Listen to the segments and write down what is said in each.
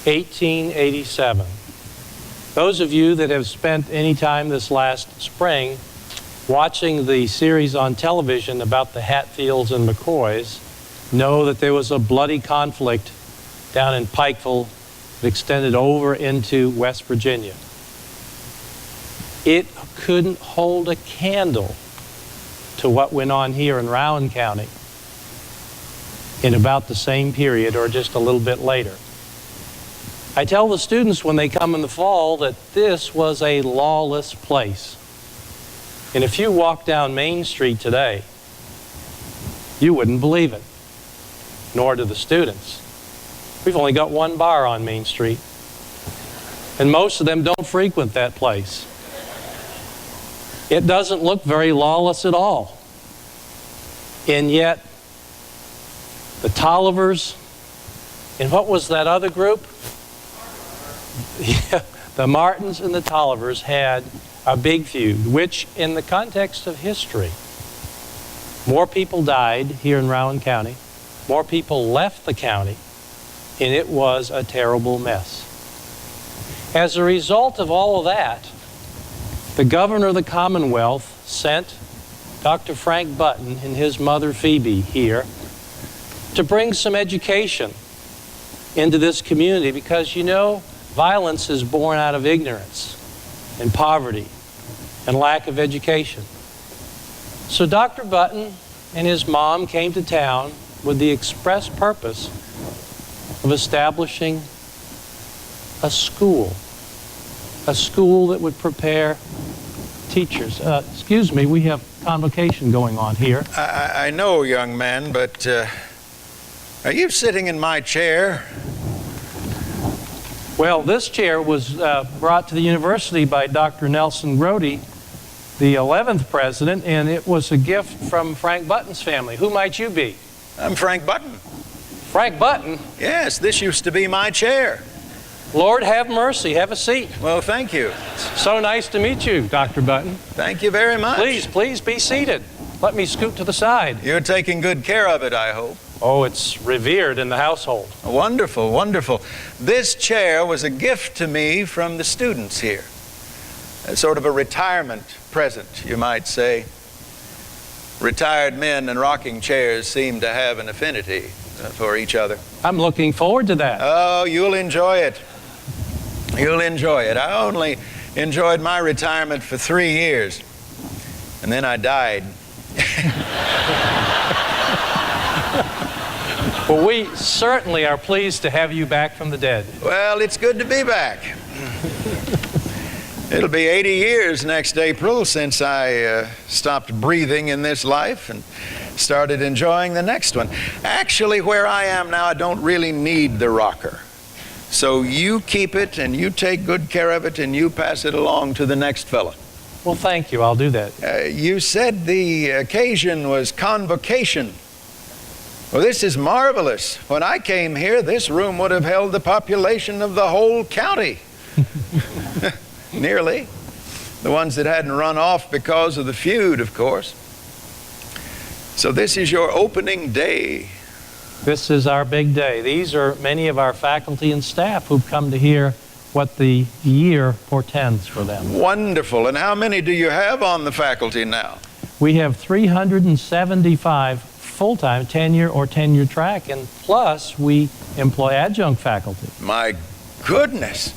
1887. Those of you that have spent any time this last spring watching the series on television about the Hatfields and McCoys know that there was a bloody conflict down in Pikeville that extended over into West Virginia. It couldn't hold a candle to what went on here in Rowan County in about the same period or just a little bit later. I tell the students when they come in the fall that this was a lawless place. And if you walk down Main Street today, you wouldn't believe it, nor do the students. We've only got one bar on Main Street, and most of them don't frequent that place. It doesn't look very lawless at all. And yet, the Tollivers, and what was that other group? Yeah, the Martins and the Tollivers had a big feud, which in the context of history, more people died here in Rowan County, more people left the county, and it was a terrible mess. As a result of all of that, the governor of the Commonwealth sent Dr. Frank Button and his mother Phoebe here to bring some education into this community, because you know, violence is born out of ignorance and poverty and lack of education. So Dr. Button and his mom came to town with the express purpose of establishing a school that would prepare teachers. Excuse me, we have convocation going on here. I know, young man, but are you sitting in my chair? Well, this chair was brought to the university by Dr. Nelson Grody, the 11th president, and it was a gift from Frank Button's family. Who might you be? I'm Frank Button. Frank Button? Yes, this used to be my chair. Lord have mercy. Have a seat. Well, thank you. So nice to meet you, Dr. Button. Thank you very much. Please be seated. Let me scoot to the side. You're taking good care of it, I hope. Oh, it's revered in the household. Wonderful, wonderful. This chair was a gift to me from the students here. A sort of a retirement present, you might say. Retired men and rocking chairs seem to have an affinity for each other. I'm looking forward to that. Oh, you'll enjoy it. You'll enjoy it. I only enjoyed my retirement for 3 years, and then I died. Well, we certainly are pleased to have you back from the dead. Well, it's good to be back. It'll be 80 years next April since I stopped breathing in this life and started enjoying the next one. Actually, where I am now, I don't really need the rocker. So you keep it and you take good care of it and you pass it along to the next fella. Well, thank you. I'll do that. You said the occasion was convocation. Well, this is marvelous. When I came here, this room would have held the population of the whole county. Nearly. The ones that hadn't run off because of the feud, of course. So this is your opening day. This is our big day. These are many of our faculty and staff who've come to hear what the year portends for them. Wonderful. And how many do you have on the faculty now? We have 375 full-time tenure or tenure track, and plus we employ adjunct faculty. My goodness.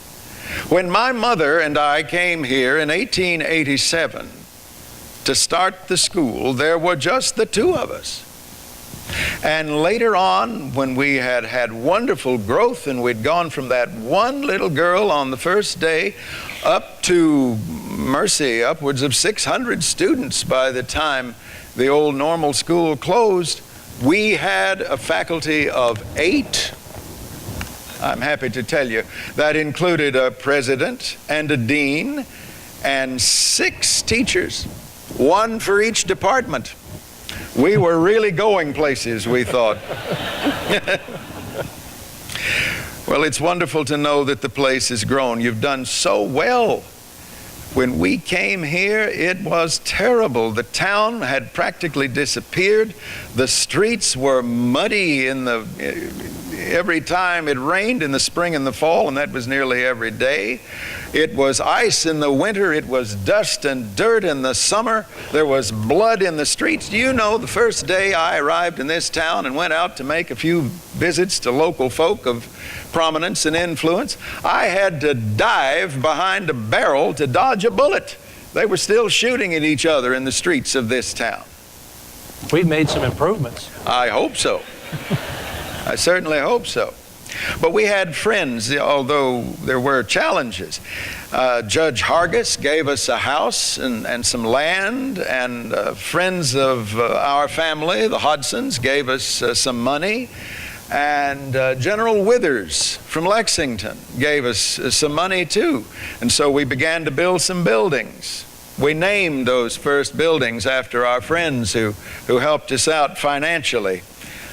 When my mother and I came here in 1887 to start the school, there were just the two of us. And later on, when we had had wonderful growth and we'd gone from that one little girl on the first day up to, mercy, upwards of 600 students by the time the old normal school closed, we had a faculty of 8. I'm happy to tell you that included a president and a dean and 6 teachers, 1 for each department. We were really going places, we thought. Well, it's wonderful to know that the place has grown. You've done so well. When we came here, it was terrible. The town had practically disappeared. The streets were muddy in the every time it rained in the spring and the fall, and that was nearly every day. It was ice in the winter. It was dust and dirt in the summer. There was blood in the streets. Do you know, the first day I arrived in this town and went out to make a few visits to local folk of prominence and influence, I had to dive behind a barrel to dodge a bullet. They were still shooting at each other in the streets of this town. We've made some improvements. I hope so. I certainly hope so. But we had friends, although there were challenges. Judge Hargis gave us a house and some land, and friends of our family, the Hodsons, gave us some money. And General Withers from Lexington gave us some money too. And so we began to build some buildings. We named those first buildings after our friends who helped us out financially.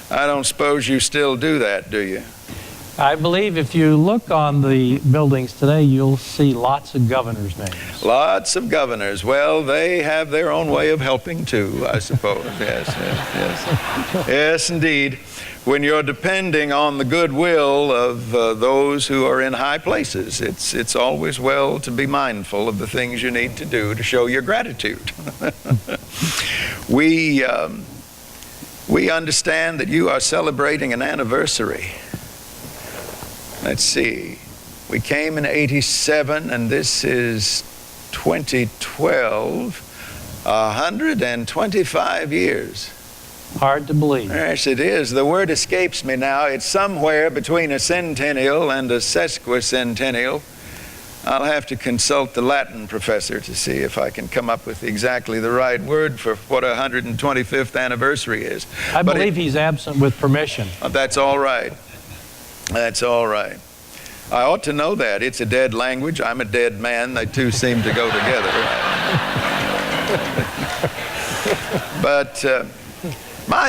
I don't suppose you still do that, do you? I believe if you look on the buildings today, you'll see lots of governors' names. Lots of governors. Well, they have their own way of helping too, I suppose. Yes, yes, yes. Yes, indeed. When you're depending on the goodwill of those who are in high places, it's always well to be mindful of the things you need to do to show your gratitude. We understand that you are celebrating an anniversary. Let's see. We came in '87, and this is 2012. 125 years. Hard to believe. Yes, it is. The word escapes me now. It's somewhere between a centennial and a sesquicentennial. I'll have to consult the Latin professor to see if I can come up with exactly the right word for what a 125th anniversary is. I believe he's absent with permission. That's all right. That's all right. I ought to know that. It's a dead language. I'm a dead man. They two seem to go together. But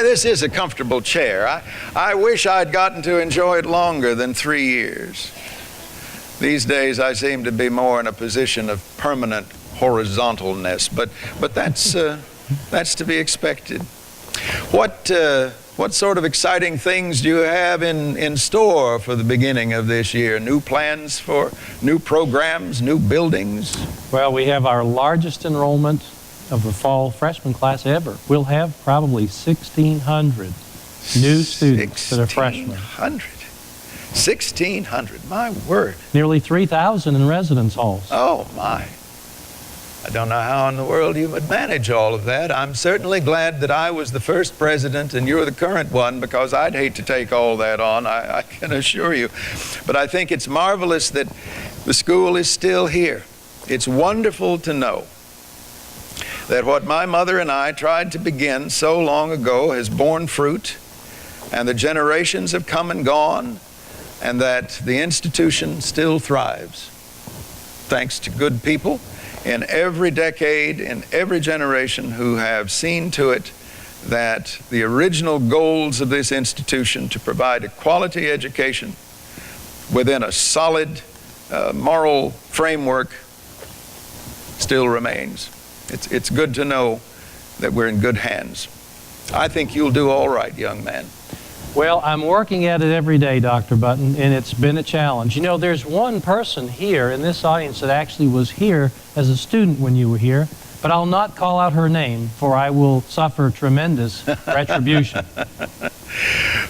this is a comfortable chair. I wish I'd gotten to enjoy it longer than 3 years. These days I seem to be more in a position of permanent horizontalness, but that's to be expected. What sort of exciting things do you have in store for the beginning of this year? New plans for new programs, new buildings? Well, we have our largest enrollment of the fall freshman class ever. We'll have probably 1,600 new students that are freshmen. 1,600, my word. Nearly 3,000 in residence halls. Oh, my. I don't know how in the world you would manage all of that. I'm certainly glad that I was the first president and you're the current one, because I'd hate to take all that on, I can assure you. But I think it's marvelous that the school is still here. It's wonderful to know that what my mother and I tried to begin so long ago has borne fruit, and the generations have come and gone, and that the institution still thrives, thanks to good people in every decade, in every generation, who have seen to it that the original goals of this institution to provide a quality education within a solid moral framework still remains. It's good to know that we're in good hands. I think you'll do all right, young man. Well, I'm working at it every day, Dr. Button, and it's been a challenge. You know, there's one person here in this audience that actually was here as a student when you were here, but I'll not call out her name, for I will suffer tremendous retribution.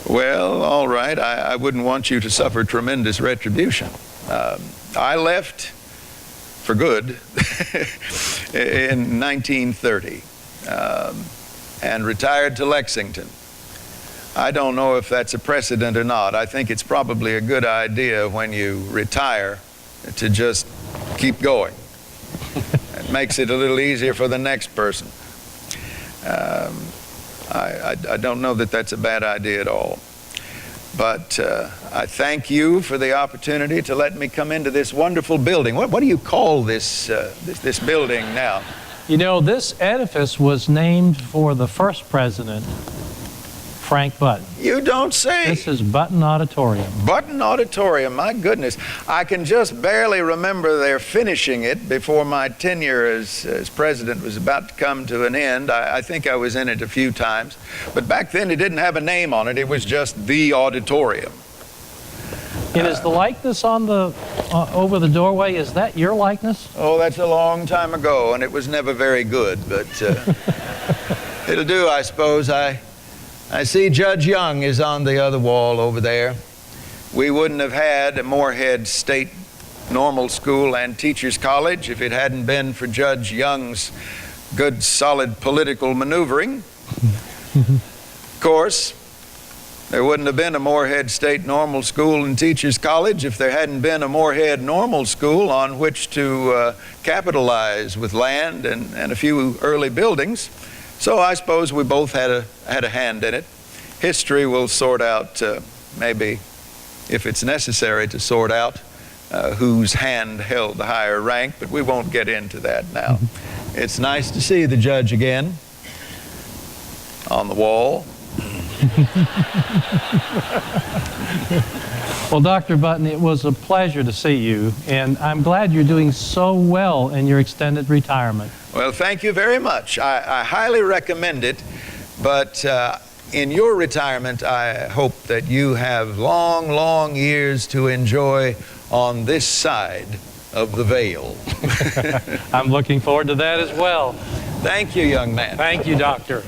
Well, all right. I wouldn't want you to suffer tremendous retribution. I left for good in 1930 and retired to Lexington. I don't know if that's a precedent or not. I think it's probably a good idea when you retire to just keep going. It makes it a little easier for the next person. I don't know that that's a bad idea at all. But I thank you for the opportunity to let me come into this wonderful building. What do you call this building now? You know, this edifice was named for the first president Frank Button. You don't say. This is Button Auditorium. Button Auditorium, my goodness. I can just barely remember their finishing it before my tenure as president was about to come to an end. I think I was in it a few times. But back then it didn't have a name on it. It was just the auditorium. And is the likeness on the over the doorway, is that your likeness? Oh, that's a long time ago, and it was never very good, but it'll do, I suppose. I see Judge Young is on the other wall over there. We wouldn't have had a Morehead State Normal School and Teachers College if it hadn't been for Judge Young's good, solid political maneuvering. Of course, there wouldn't have been a Morehead State Normal School and Teachers College if there hadn't been a Morehead Normal School on which to capitalize with land and a few early buildings. So I suppose we both had a hand in it. History will sort out, maybe if it's necessary to sort out, whose hand held the higher rank, but we won't get into that now. It's nice to see the judge again on the wall. Well, Dr. Button, it was a pleasure to see you, and I'm glad you're doing so well in your extended retirement. Well, thank you very much. I highly recommend it, but in your retirement, I hope that you have long, long years to enjoy on this side of the veil. I'm looking forward to that as well. Thank you, young man. Thank you, Doctor.